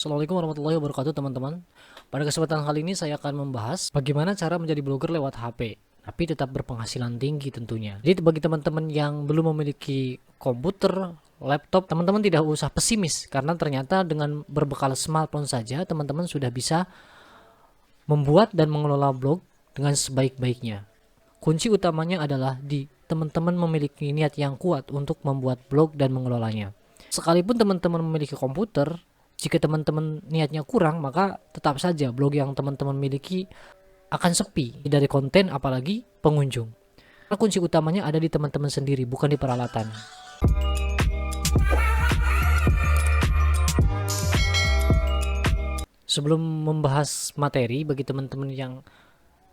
Assalamualaikum warahmatullahi wabarakatuh teman-teman. Pada kesempatan kali ini saya akan membahas bagaimana cara menjadi blogger lewat HP, tapi tetap berpenghasilan tinggi tentunya. Jadi bagi teman-teman yang belum memiliki komputer, laptop, teman-teman tidak usah pesimis karena ternyata dengan berbekal smartphone saja teman-teman sudah bisa membuat dan mengelola blog dengan sebaik-baiknya. Kunci utamanya adalah di teman-teman memiliki niat yang kuat untuk membuat blog dan mengelolanya. Sekalipun teman-teman memiliki komputer, jika teman-teman niatnya kurang, maka tetap saja blog yang teman-teman miliki akan sepi dari konten apalagi pengunjung. Karena kunci utamanya ada di teman-teman sendiri, bukan di peralatan. Sebelum membahas materi bagi teman-teman yang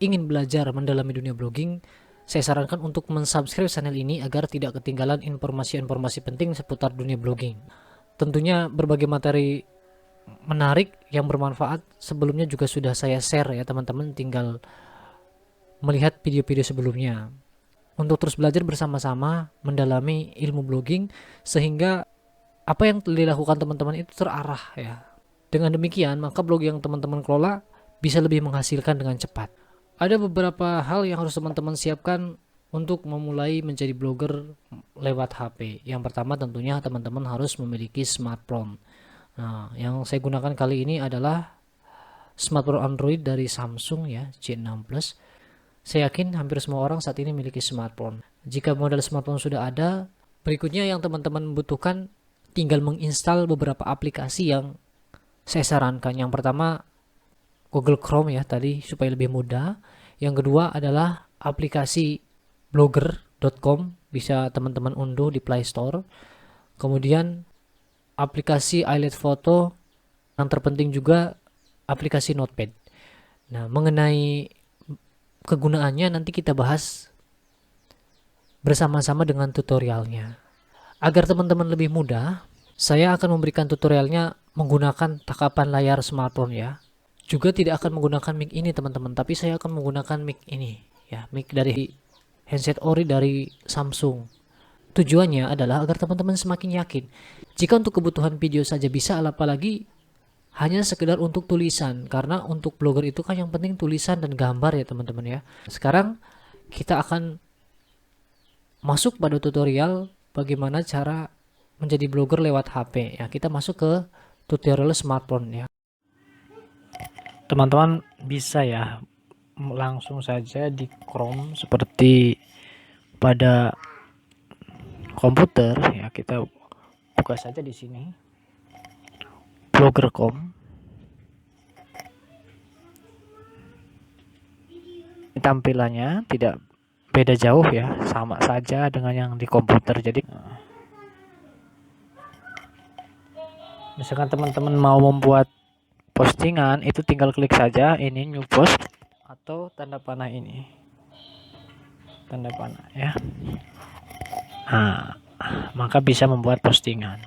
ingin belajar mendalami dunia blogging, saya sarankan untuk mensubscribe channel ini agar tidak ketinggalan informasi-informasi penting seputar dunia blogging. Tentunya berbagai materi menarik yang bermanfaat sebelumnya juga sudah saya share ya teman-teman, tinggal melihat video-video sebelumnya untuk terus belajar bersama-sama mendalami ilmu blogging sehingga apa yang dilakukan teman-teman itu terarah ya. Dengan demikian maka blog yang teman-teman kelola bisa lebih menghasilkan dengan cepat. Ada beberapa hal yang harus teman-teman siapkan untuk memulai menjadi blogger lewat HP. Yang pertama tentunya teman-teman harus memiliki smartphone. Nah, yang saya gunakan kali ini adalah smartphone Android dari Samsung ya, J6 Plus. Saya yakin hampir semua orang saat ini memiliki smartphone. Jika model smartphone sudah ada, berikutnya yang teman-teman butuhkan tinggal menginstal beberapa aplikasi yang saya sarankan. Yang pertama Google Chrome ya tadi supaya lebih mudah. Yang kedua adalah aplikasi blogger.com, bisa teman-teman unduh di Play Store. Kemudian aplikasi iLet Photo, yang terpenting juga aplikasi Notepad. Nah, mengenai kegunaannya nanti kita bahas bersama-sama dengan tutorialnya. Agar teman-teman lebih mudah, saya akan memberikan tutorialnya menggunakan takapan layar smartphone ya. Juga tidak akan menggunakan mic ini teman-teman, tapi saya akan menggunakan mic ini ya, mic dari handset ori dari Samsung. Tujuannya adalah agar teman-teman semakin yakin. Jika untuk kebutuhan video saja bisa, apalagi hanya sekedar untuk tulisan, karena untuk blogger itu kan yang penting tulisan dan gambar ya teman-teman ya. Sekarang kita akan masuk pada tutorial bagaimana cara menjadi blogger lewat HP ya. Kita masuk ke tutorial smartphone ya. Teman-teman bisa ya langsung saja di Chrome seperti pada komputer ya, kita buka saja di sini blogger.com. Tampilannya tidak beda jauh ya, sama saja dengan yang di komputer. Jadi misalkan teman-teman mau membuat postingan, itu tinggal klik saja ini new post atau tanda panah ini, tanda panah ya. Nah, maka bisa membuat postingan.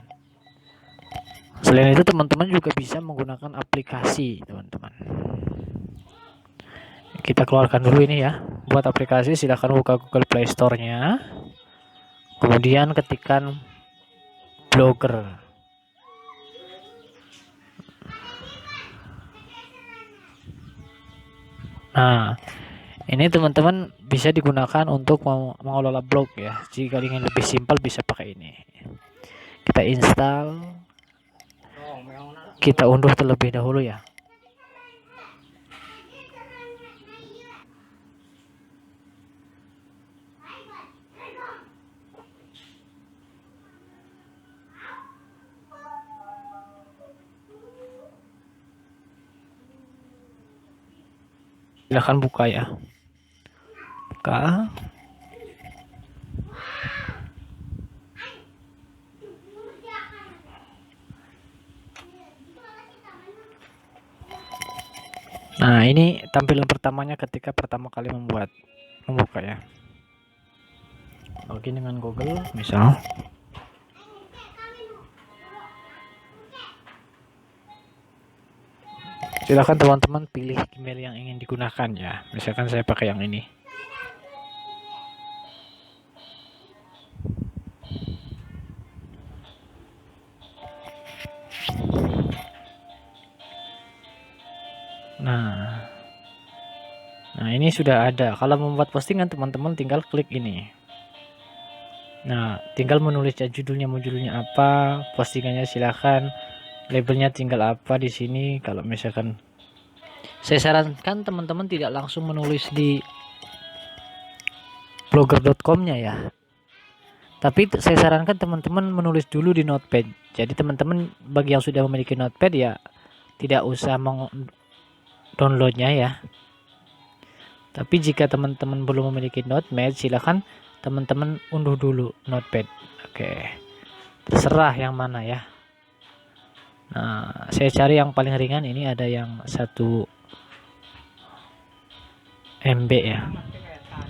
Selain itu teman-teman juga bisa menggunakan aplikasi teman-teman. Kita keluarkan dulu ini ya. Buat aplikasi silahkan buka Google Play Store-nya, kemudian ketikkan blogger. Nah, ini teman-teman bisa digunakan untuk mengelola blog ya. Jika ingin lebih simpel bisa pakai ini. Kita install, kita unduh terlebih dahulu ya. Silahkan buka ya. Buka. Nah, ini tampilan pertamanya ketika pertama kali membuka ya. Login dengan Google misal. Silakan teman-teman pilih email yang ingin digunakan ya. Misalkan saya pakai yang ini. Nah, ini sudah ada. Kalau membuat postingan teman-teman tinggal klik ini. Nah, tinggal menulis judulnya, mau judulnya apa, postingannya silahkan, labelnya tinggal apa di sini. Kalau misalkan saya sarankan teman-teman tidak langsung menulis di blogger.com-nya ya. Tapi saya sarankan teman-teman menulis dulu di Notepad. Jadi teman-teman bagi yang sudah memiliki Notepad ya tidak usah downloadnya ya. Tapi jika teman-teman belum memiliki Notepad, silahkan teman-teman unduh dulu Notepad. Oke, terserah yang mana ya. Nah, saya cari yang paling ringan, ini ada yang 1 MB ya.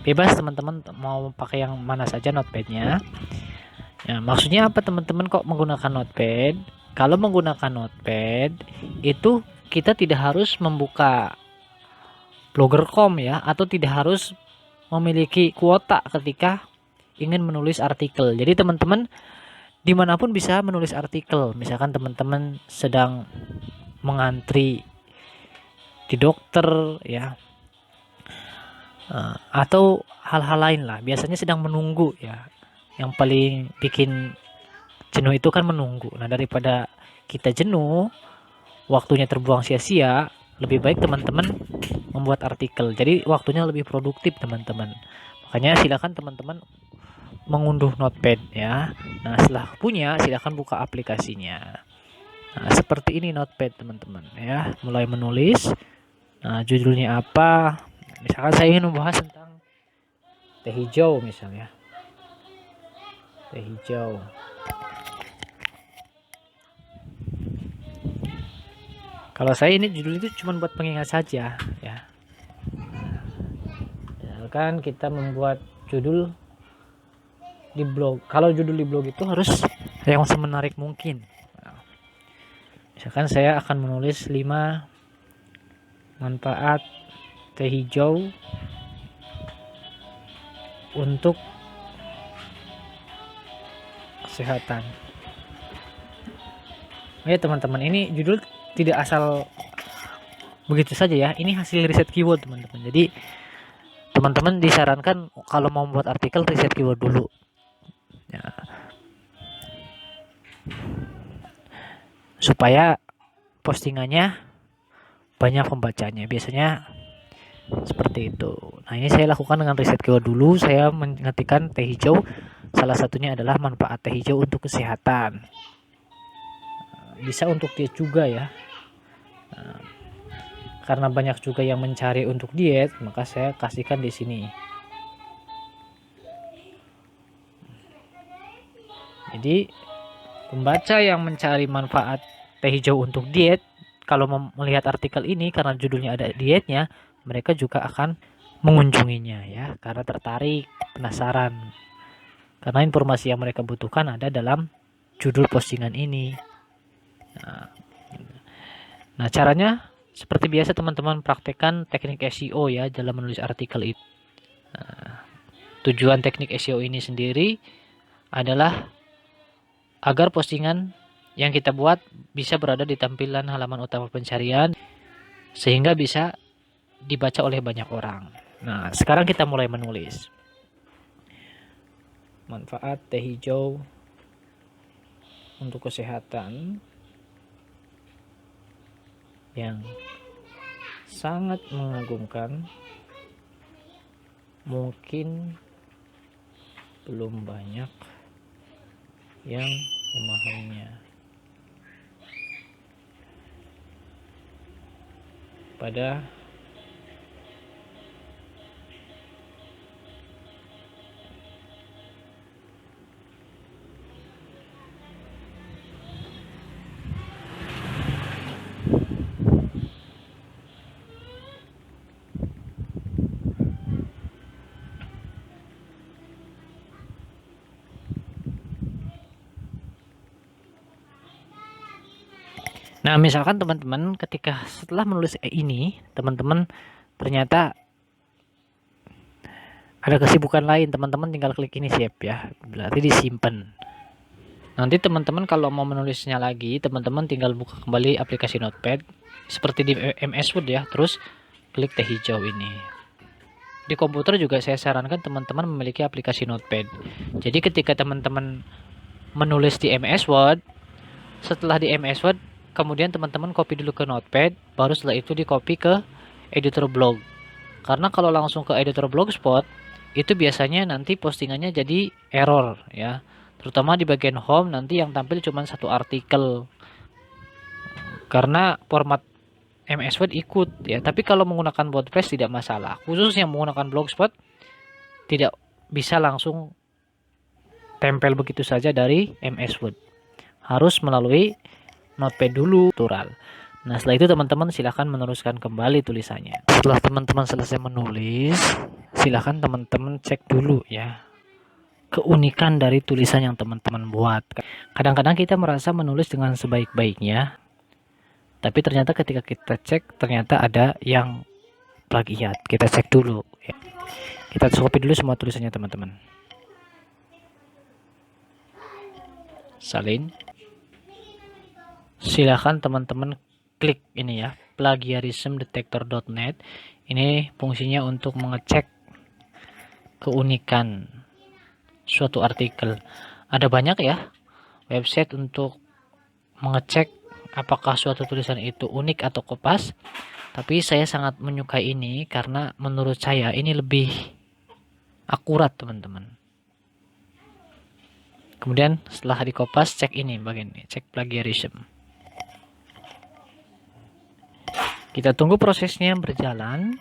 Bebas teman-teman mau pakai yang mana saja Notepadnya. Ya, maksudnya apa teman-teman kok menggunakan Notepad? Kalau menggunakan Notepad itu kita tidak harus membuka blogger.com ya, atau tidak harus memiliki kuota ketika ingin menulis artikel. Jadi teman-teman dimanapun bisa menulis artikel. Misalkan teman-teman sedang mengantri di dokter ya, atau hal-hal lain lah, biasanya sedang menunggu ya. Yang paling bikin jenuh itu kan menunggu. Nah, daripada kita jenuh, waktunya terbuang sia-sia, lebih baik teman-teman membuat artikel. Jadi waktunya lebih produktif teman-teman. Makanya silakan teman-teman mengunduh Notepad ya. Nah, setelah punya silakan buka aplikasinya. Nah, seperti ini Notepad teman-teman ya. Mulai menulis. Nah, judulnya apa? Misalkan saya ingin membahas tentang teh hijau misalnya. Teh hijau. Kalau saya ini judul itu cuma buat pengingat saja ya. Misalkan kita membuat judul di blog. Kalau judul di blog itu harus yang semenarik mungkin. Misalkan saya akan menulis 5 manfaat teh hijau untuk kesehatan. Ya teman-teman, ini judul tidak asal begitu saja ya. Ini hasil riset keyword teman-teman. Jadi teman-teman disarankan kalau mau membuat artikel riset keyword dulu. Ya. Supaya postingannya banyak pembacanya. Biasanya seperti itu. Nah, ini saya lakukan dengan riset keyword dulu. Saya mengetikkan teh hijau. Salah satunya adalah manfaat teh hijau untuk kesehatan. Bisa untuk diet juga ya. Nah, karena banyak juga yang mencari untuk diet, maka saya kasihkan di sini. Jadi pembaca yang mencari manfaat teh hijau untuk diet, kalau melihat artikel ini karena judulnya ada dietnya, mereka juga akan mengunjunginya ya, karena tertarik, penasaran. Karena informasi yang mereka butuhkan ada dalam judul postingan ini. Nah, caranya seperti biasa teman-teman praktekkan teknik SEO ya dalam menulis artikel itu. Nah, tujuan teknik SEO ini sendiri adalah agar postingan yang kita buat bisa berada di tampilan halaman utama pencarian sehingga bisa dibaca oleh banyak orang. Nah, sekarang kita mulai menulis. Manfaat teh hijau untuk kesehatan yang sangat mengagumkan, mungkin belum banyak yang memahaminya. Pada Nah, misalkan teman-teman ketika setelah menulis ini, teman-teman ternyata ada kesibukan lain, teman-teman tinggal klik ini save ya. Berarti disimpan. Nanti teman-teman kalau mau menulisnya lagi, teman-teman tinggal buka kembali aplikasi Notepad seperti di MS Word ya, terus klik teh hijau ini. Di komputer juga saya sarankan teman-teman memiliki aplikasi Notepad. Jadi ketika teman-teman menulis di MS Word, setelah di MS Word, kemudian teman-teman copy dulu ke Notepad, baru setelah itu di copy ke editor blog. Karena kalau langsung ke editor blogspot, itu biasanya nanti postingannya jadi error ya. Terutama di bagian home nanti yang tampil cuma satu artikel. Karena format MS Word ikut ya. Tapi kalau menggunakan WordPress tidak masalah. Khusus yang menggunakan blogspot tidak bisa langsung tempel begitu saja dari MS Word. Harus melalui Notepad dulu tutorial. Nah, setelah itu teman-teman silahkan meneruskan kembali tulisannya. Setelah teman-teman selesai menulis, silahkan teman-teman cek dulu ya keunikan dari tulisan yang teman-teman buat. Kadang-kadang kita merasa menulis dengan sebaik-baiknya, tapi ternyata ketika kita cek, ternyata ada yang plagiat. Kita cek dulu ya. Kita copy dulu semua tulisannya teman-teman. Salin. Silahkan teman-teman klik ini ya, plagiarismdetector.net. Ini fungsinya untuk mengecek keunikan suatu artikel. Ada banyak ya website untuk mengecek apakah suatu tulisan itu unik atau kopas. Tapi saya sangat menyukai ini karena menurut saya ini lebih akurat teman-teman. Kemudian setelah dikopas, cek ini bagian ini, cek plagiarism. Kita tunggu prosesnya berjalan.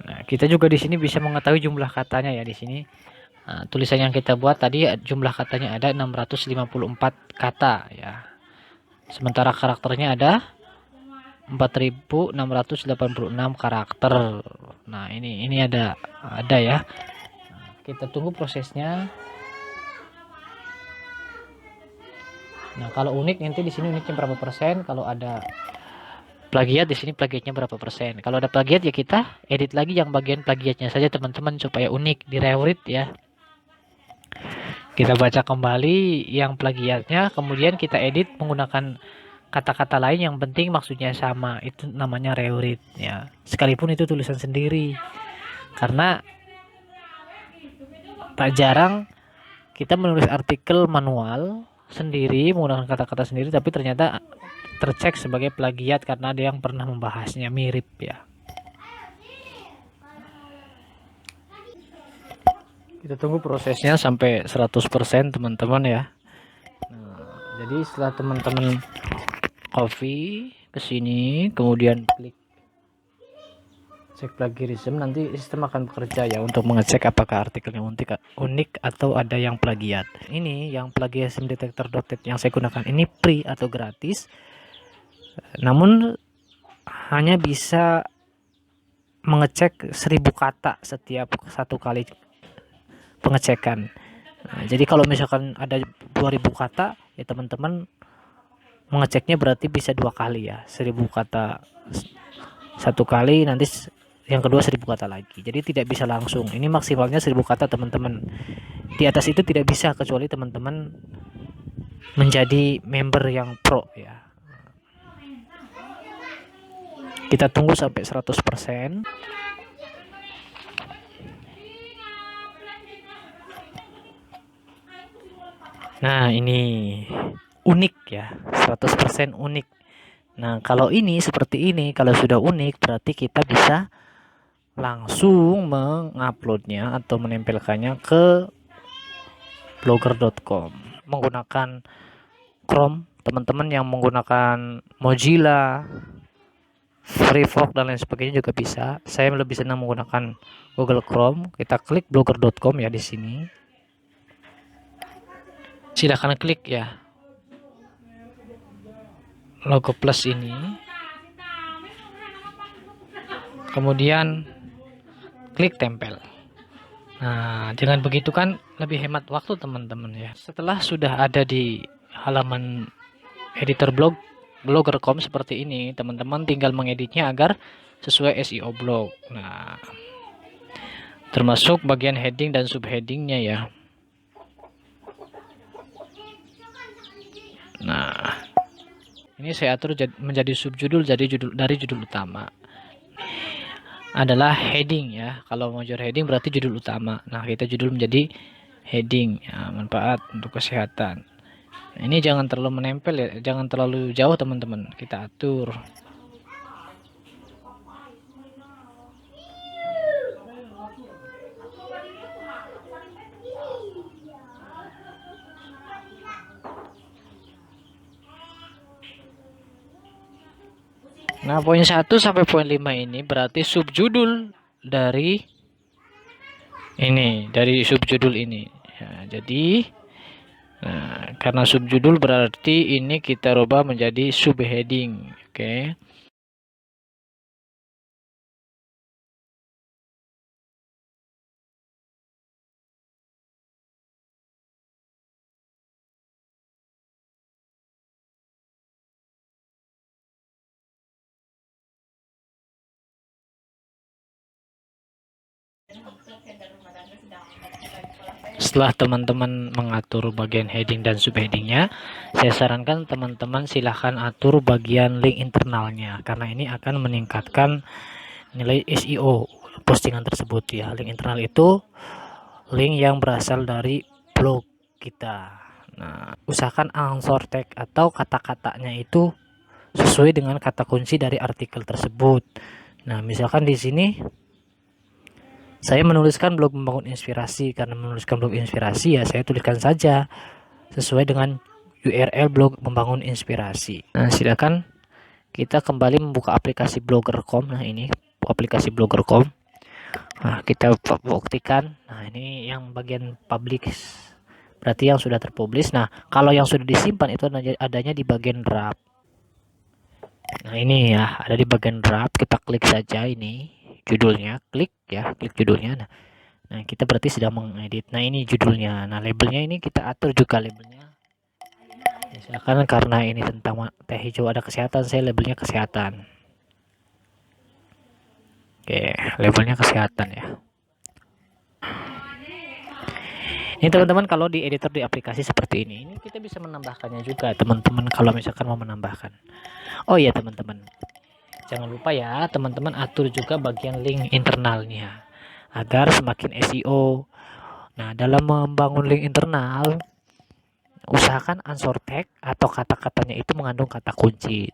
Nah, kita juga di sini bisa mengetahui jumlah katanya ya di sini. Nah, tulisan yang kita buat tadi jumlah katanya ada 654 kata ya. Sementara karakternya ada 4686 karakter. Nah, ini ada ya. Kita tunggu prosesnya. Nah, kalau unik nanti di sini uniknya berapa persen, kalau ada plagiat di sini plagiatnya berapa persen. Kalau ada plagiat ya kita edit lagi yang bagian plagiatnya saja teman-teman supaya unik, di rewrite ya. Kita baca kembali yang plagiatnya, kemudian kita edit menggunakan kata-kata lain yang penting maksudnya sama. Itu namanya rewrite ya. Sekalipun itu tulisan sendiri. Karena tak jarang kita menulis artikel manual sendiri menggunakan kata-kata sendiri, tapi ternyata tercek sebagai plagiat karena ada yang pernah membahasnya mirip ya. Kita tunggu prosesnya sampai 100% teman-teman ya. Nah, jadi setelah teman-teman copy ke sini, kemudian klik cek plagiarism, nanti sistem akan bekerja ya untuk mengecek apakah artikelnya unik atau ada yang plagiat. Ini yang plagiarismdetector.net yang saya gunakan ini free atau gratis, namun hanya bisa mengecek 1000 kata setiap satu kali pengecekan. Nah, jadi kalau misalkan ada 2000 kata ya teman-teman mengeceknya berarti bisa 2 kali ya, 1000 kata satu kali, nanti yang kedua 1000 kata lagi. Jadi tidak bisa langsung. Ini maksimalnya 1000 kata teman-teman. Di atas itu tidak bisa kecuali teman-teman menjadi member yang pro ya. Kita tunggu sampai 100%. Nah, ini unik ya. 100% unik. Nah, kalau ini seperti ini, kalau sudah unik berarti kita bisa langsung menguploadnya atau menempelkannya ke blogger.com menggunakan Chrome. Teman-teman yang menggunakan Mozilla, Firefox dan lain sebagainya juga bisa. Saya lebih senang menggunakan Google Chrome. Kita klik blogger.com ya di sini. Silahkan klik ya logo plus ini. Kemudian klik tempel. Nah, dengan begitu kan lebih hemat waktu teman-teman ya. Setelah sudah ada di halaman editor blogger.com seperti ini, teman-teman tinggal mengeditnya agar sesuai SEO blog. Nah, termasuk bagian heading dan subheadingnya ya. Nah, ini saya atur menjadi subjudul dari judul utama. Adalah heading ya. Kalau mau judul heading berarti judul utama. Nah, kita judul menjadi heading ya, manfaat untuk kesehatan. Nah, ini jangan terlalu menempel ya, jangan terlalu jauh teman-teman. Kita atur. Nah, poin 1 sampai poin 5 ini berarti subjudul dari subjudul ini. Ya, jadi karena subjudul berarti ini kita rubah menjadi subheading. Oke. Setelah teman-teman mengatur bagian heading dan subheadingnya, saya sarankan teman-teman silahkan atur bagian link internalnya, karena ini akan meningkatkan nilai SEO postingan tersebut ya. Link internal itu link yang berasal dari blog kita. Nah, usahakan answer tag atau kata-katanya itu sesuai dengan kata kunci dari artikel tersebut. Nah, misalkan di sini saya menuliskan blog membangun inspirasi. Karena menuliskan blog inspirasi ya saya tuliskan saja sesuai dengan URL blog membangun inspirasi. Nah, silakan kita kembali membuka aplikasi blogger.com. Nah, ini aplikasi blogger.com. Nah, kita buktikan. Nah, ini yang bagian publish. Berarti yang sudah terpublish. Nah, kalau yang sudah disimpan itu adanya di bagian draft. Nah, ini ya, ada di bagian draft. Kita klik saja ini judulnya, klik judulnya. Nah, kita berarti sedang mengedit. Nah, ini judulnya. Nah, labelnya ini kita atur juga labelnya. Misalkan karena ini tentang teh hijau ada kesehatan, saya labelnya kesehatan. Oke, labelnya kesehatan ya. Ini teman-teman kalau di editor di aplikasi seperti ini kita bisa menambahkannya juga teman-teman kalau misalkan mau menambahkan. Oh iya teman-teman, jangan lupa ya teman-teman atur juga bagian link internalnya agar semakin SEO. Nah, dalam membangun link internal usahakan answer tag atau kata-katanya itu mengandung kata kunci.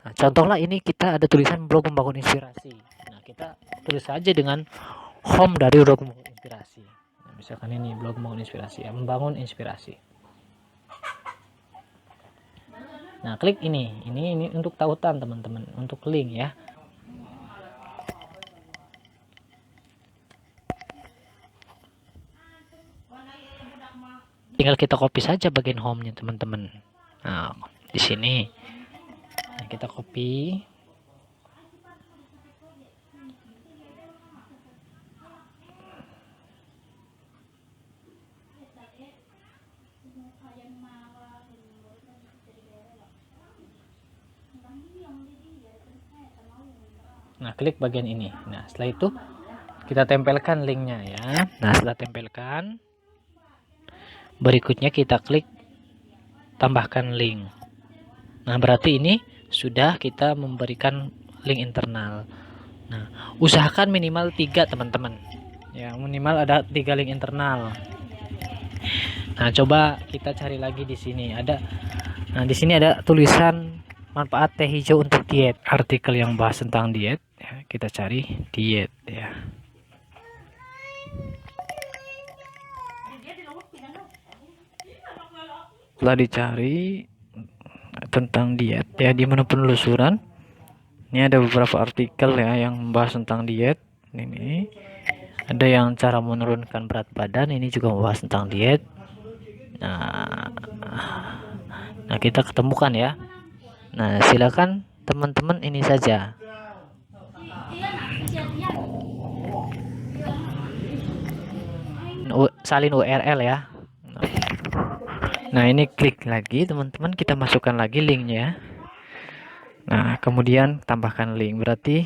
Nah, contohlah ini kita ada tulisan blog membangun inspirasi. Nah, kita tulis saja dengan home dari blog membangun inspirasi. Nah, misalkan ini blog membangun inspirasi ya, membangun inspirasi. Nah, klik ini untuk tautan teman-teman, untuk link ya. Tinggal kita copy saja bagian home-nya teman-teman. Nah, di sini kita copy. Nah, klik bagian ini. Nah, setelah itu kita tempelkan linknya ya. Nah, setelah tempelkan, berikutnya kita klik tambahkan link. Nah, berarti ini sudah kita memberikan link internal. Nah, usahakan minimal 3 teman-teman. Ya, minimal ada 3 link internal. Nah, coba kita cari lagi di sini. Nah, di sini ada tulisan manfaat teh hijau untuk diet. Artikel yang bahas tentang diet. Ya, kita cari diet ya. Setelah dicari tentang diet ya di menu penelusuran, ini ada beberapa artikel ya yang membahas tentang diet. Ini ada yang cara menurunkan berat badan, ini juga membahas tentang diet. Nah, kita ketemukan ya. Nah, silakan teman-teman ini saja. Salin URL ya. Nah, ini klik lagi teman-teman, kita masukkan lagi linknya. Nah, kemudian tambahkan link, berarti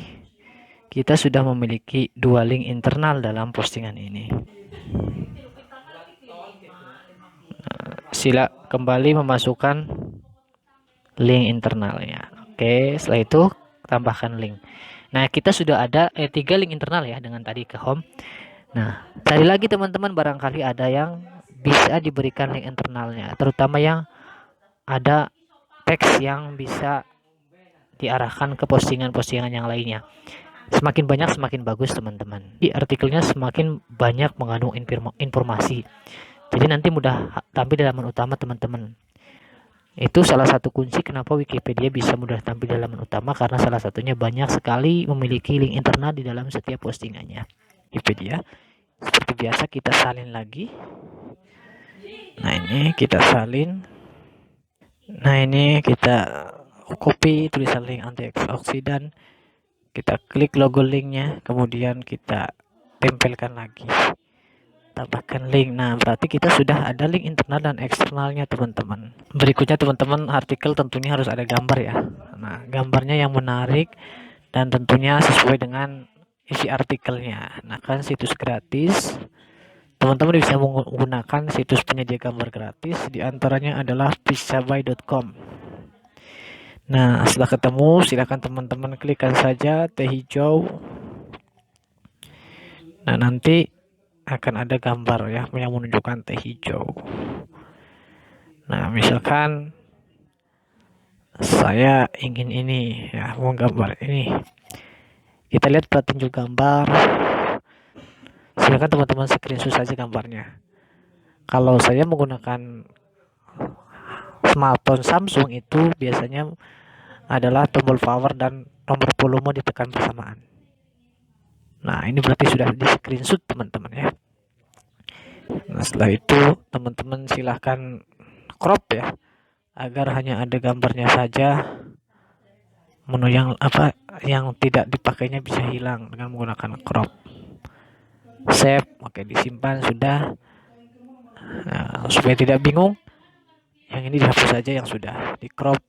kita sudah memiliki dua link internal dalam postingan ini. Sila kembali memasukkan link internalnya. Oke, setelah itu tambahkan link. Nah, kita sudah ada 3 link internal ya dengan tadi ke home. Nah, cari lagi teman-teman, barangkali ada yang bisa diberikan link internalnya, terutama yang ada teks yang bisa diarahkan ke postingan-postingan yang lainnya. Semakin banyak semakin bagus teman-teman. Di artikelnya semakin banyak mengandung informasi. Jadi nanti mudah tampil di halaman utama teman-teman. Itu salah satu kunci kenapa Wikipedia bisa mudah tampil di halaman utama, karena salah satunya banyak sekali memiliki link internal di dalam setiap postingannya. Wikipedia. Seperti biasa kita salin lagi. Nah, ini kita salin. Nah, ini kita copy tulisan link antioksidan. Kita klik logo linknya, kemudian kita tempelkan lagi. Tambahkan link. Nah, berarti kita sudah ada link internal dan eksternalnya teman-teman. Berikutnya teman-teman, artikel tentunya harus ada gambar ya. Nah, gambarnya yang menarik dan tentunya sesuai dengan isi artikelnya. Nah, kan situs gratis, teman-teman bisa menggunakan situs penyedia gambar gratis, diantaranya adalah pixabay.com. Nah, setelah ketemu silakan teman-teman klikkan saja teh hijau. Nah, nanti akan ada gambar ya yang menunjukkan teh hijau. Nah, misalkan saya ingin ini ya, mau gambar ini. Kita lihat petunjuk gambar. Silakan teman-teman screenshot saja gambarnya. Kalau saya menggunakan smartphone Samsung, itu biasanya adalah tombol power dan nomor volume ditekan bersamaan. Nah, ini berarti sudah di screenshot teman-teman ya. Nah, setelah itu teman-teman silahkan crop ya, agar hanya ada gambarnya saja. Menu yang tidak dipakainya bisa hilang dengan menggunakan crop. Save, oke, disimpan sudah. Nah, supaya tidak bingung, yang ini dihapus saja yang sudah di crop.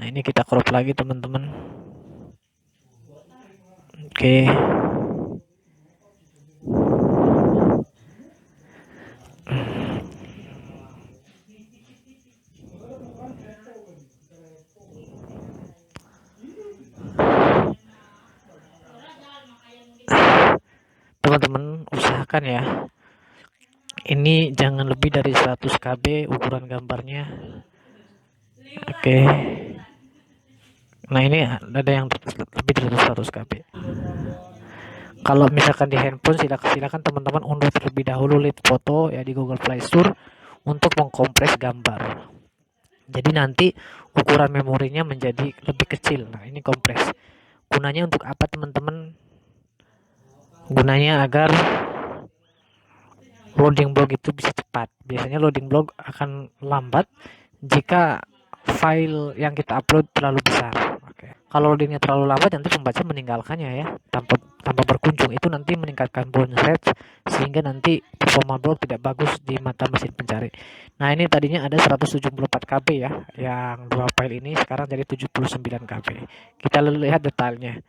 Nah, ini kita crop lagi teman-teman. Oke. Teman-teman usahakan ya, ini jangan lebih dari 100 KB ukuran gambarnya. Oke. Nah, ini ada yang lebih dari 100 KB. Kalau misalkan di handphone, silakan teman-teman unduh terlebih dahulu Lead Foto ya di Google Play Store untuk mengkompres gambar. Jadi nanti ukuran memorinya menjadi lebih kecil. Nah, ini kompres. Gunanya untuk apa teman-teman? Gunanya agar loading blog itu bisa cepat. Biasanya loading blog akan lambat jika file yang kita upload terlalu besar. Oke. Kalau loadingnya terlalu lambat, nanti pembaca meninggalkannya ya tanpa berkunjung. Itu nanti meningkatkan bounce rate sehingga nanti performa blog tidak bagus di mata mesin pencari. Nah, ini tadinya ada 174 KB ya, yang dua file ini sekarang jadi 79 KB. Kita lihat detailnya.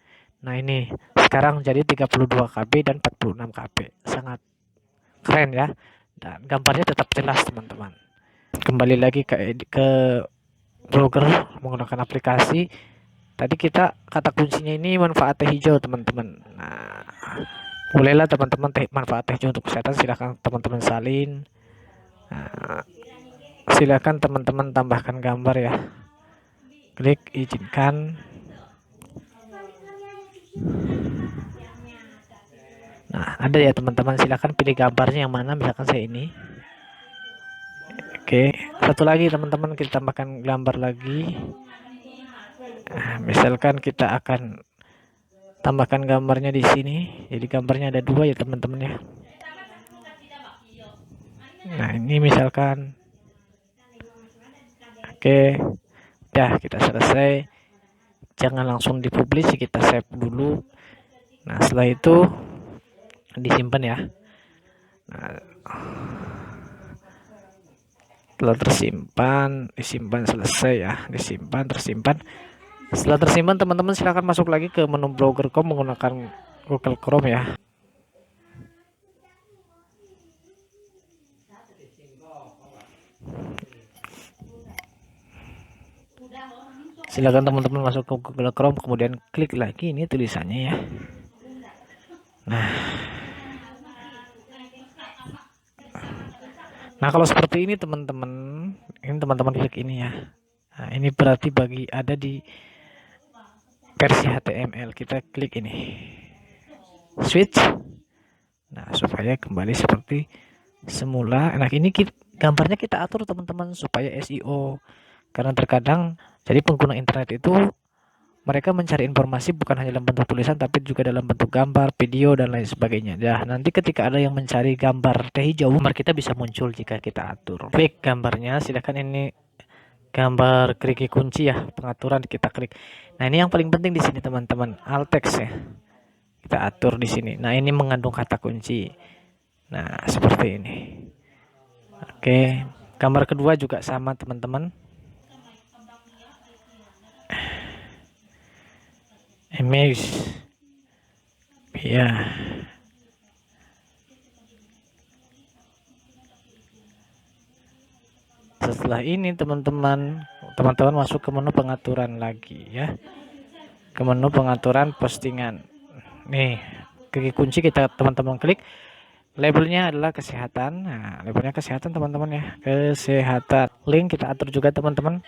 Nah, ini sekarang jadi 32 KB dan 46 KB. Sangat keren ya. Dan gambarnya tetap jelas teman-teman. Kembali lagi ke Blogger menggunakan aplikasi. Tadi kita kata kuncinya ini manfaat teh hijau teman-teman. Nah, mulailah teman-teman manfaat teh hijau untuk kesehatan. Silahkan teman-teman salin. Nah, silakan teman-teman tambahkan gambar ya. Klik izinkan. Nah, ada ya teman-teman, silakan pilih gambarnya yang mana, misalkan saya ini. Oke, satu lagi teman-teman, kita tambahkan gambar lagi. Nah, misalkan kita akan tambahkan gambarnya di sini. Jadi gambarnya ada dua ya teman-teman ya. Nah, ini misalkan. Oke, ya kita selesai. Jangan langsung dipublish, kita save dulu. Nah, setelah itu disimpan ya. Nah, setelah disimpan selesai ya, tersimpan. Setelah tersimpan teman-teman silahkan masuk lagi ke menu blogger.com menggunakan Google Chrome ya. Silakan teman-teman masuk ke Google Chrome, kemudian klik lagi ini tulisannya ya. Nah kalau seperti ini teman-teman, ini teman-teman klik ini ya. Nah ini berarti ada di versi HTML. Kita klik ini, switch. Nah supaya kembali seperti semula. Nah ini gambarnya kita atur teman-teman supaya SEO, karena terkadang jadi pengguna internet itu mereka mencari informasi bukan hanya dalam bentuk tulisan tapi juga dalam bentuk gambar, video dan lain sebagainya. Nah, nanti ketika ada yang mencari gambar teh hijau, gambar kita bisa muncul jika kita atur. Klik gambarnya, silakan ini gambar keriki kunci ya, pengaturan kita klik. Nah, ini yang paling penting di sini teman-teman, alt text ya. Kita atur di sini. Nah, ini mengandung kata kunci. Nah, seperti ini. Oke, gambar kedua juga sama teman-teman. Image ya. Setelah ini teman-teman masuk ke menu pengaturan lagi ya, ke menu pengaturan postingan. Nih klik kunci, kita teman-teman klik, labelnya adalah kesehatan. Nah labelnya kesehatan teman-teman ya, kesehatan. Link kita atur juga teman-teman.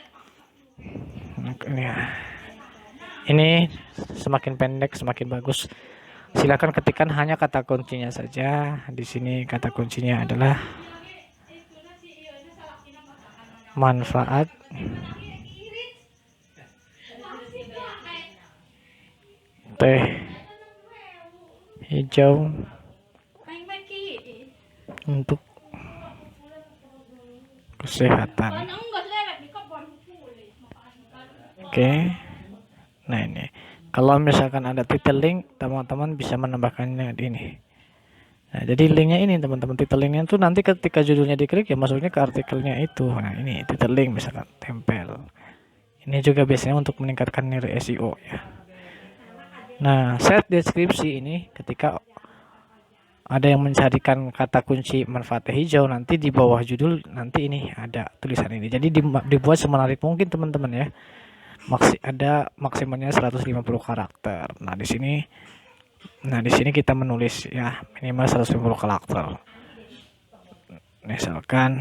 Ini semakin pendek semakin bagus. Silakan ketikkan hanya kata kuncinya saja. Di sini kata kuncinya adalah manfaat teh hijau untuk kesehatan. Oke. Nah ini kalau misalkan ada title link, teman-teman bisa menambahkannya di ini. Nah jadi linknya ini teman-teman, title linknya itu nanti ketika judulnya diklik ya masuknya ke artikelnya itu. Nah ini title link misalkan tempel. Ini juga biasanya untuk meningkatkan nilai SEO ya. Nah set deskripsi ini ketika ada yang mencarikan kata kunci manfaat hijau, nanti di bawah judul nanti ini ada tulisan ini. Jadi dibuat semenarik mungkin teman-teman ya. Ada maksimalnya 150 karakter. Nah di sini kita menulis ya minimal 150 karakter. Misalkan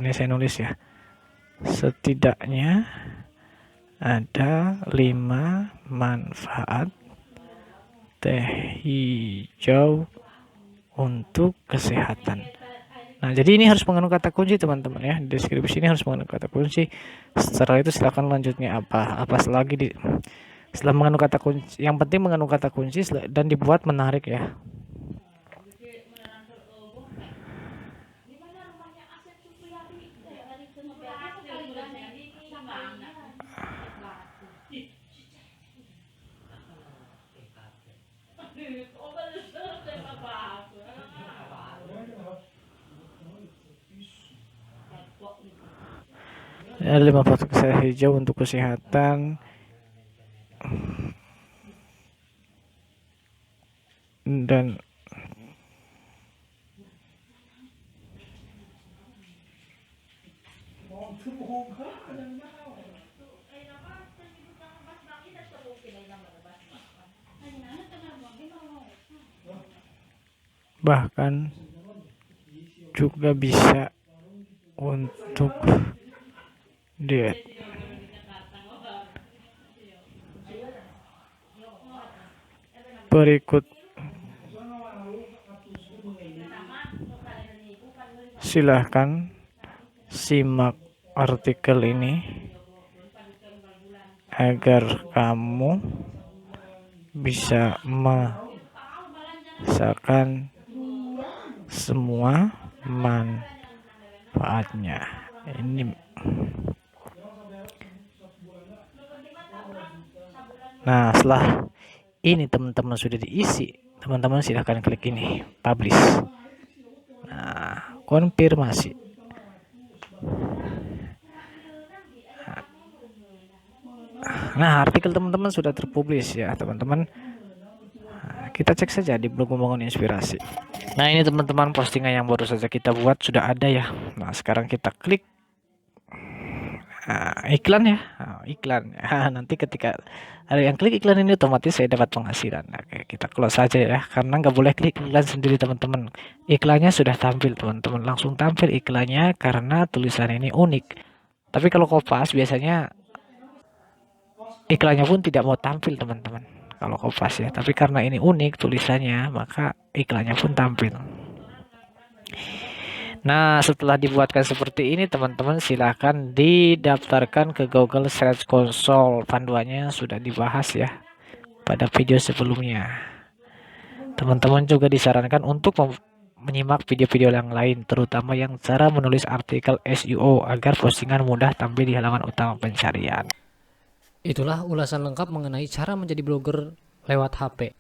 ini saya nulis ya, setidaknya ada 5 manfaat teh hijau untuk kesehatan. Nah jadi ini harus mengandung kata kunci teman-teman ya, deskripsi ini harus mengandung kata kunci. Setelah itu silakan lanjutnya apa selagi setelah mengandung kata kunci, yang penting mengandung kata kunci dan dibuat menarik ya. Ada 5 faktor kesehatan hijau untuk kesehatan dan bahkan juga bisa untuk diet. Berikut silahkan simak artikel ini agar kamu bisa merasakan semua manfaatnya. Ini nah setelah ini teman-teman sudah diisi, teman-teman silahkan klik ini publish. Nah konfirmasi. Nah, artikel teman-teman sudah terpublish ya, teman-teman. Nah, kita cek saja di blog Membangun Inspirasi. Nah, ini teman-teman postingan yang baru saja kita buat sudah ada ya. Nah, sekarang kita klik iklan ya. Iklan. Nanti ketika ada yang klik iklan ini otomatis saya dapat penghasilan. Oke, kita close saja ya, karena nggak boleh klik iklan sendiri teman-teman. Iklannya sudah tampil teman-teman, langsung tampil iklannya karena tulisan ini unik. Tapi kalau Kompas biasanya iklannya pun tidak mau tampil teman-teman. Kalau Kompas ya, tapi karena ini unik tulisannya, maka iklannya pun tampil. Nah, setelah dibuatkan seperti ini, teman-teman silahkan didaftarkan ke Google Search Console. Panduannya sudah dibahas ya pada video sebelumnya. Teman-teman juga disarankan untuk menyimak video-video yang lain, terutama yang cara menulis artikel SEO agar postingan mudah tampil di halaman utama pencarian. Itulah ulasan lengkap mengenai cara menjadi blogger lewat HP.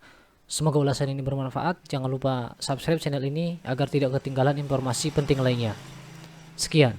Semoga ulasan ini bermanfaat. Jangan lupa subscribe channel ini agar tidak ketinggalan informasi penting lainnya. Sekian.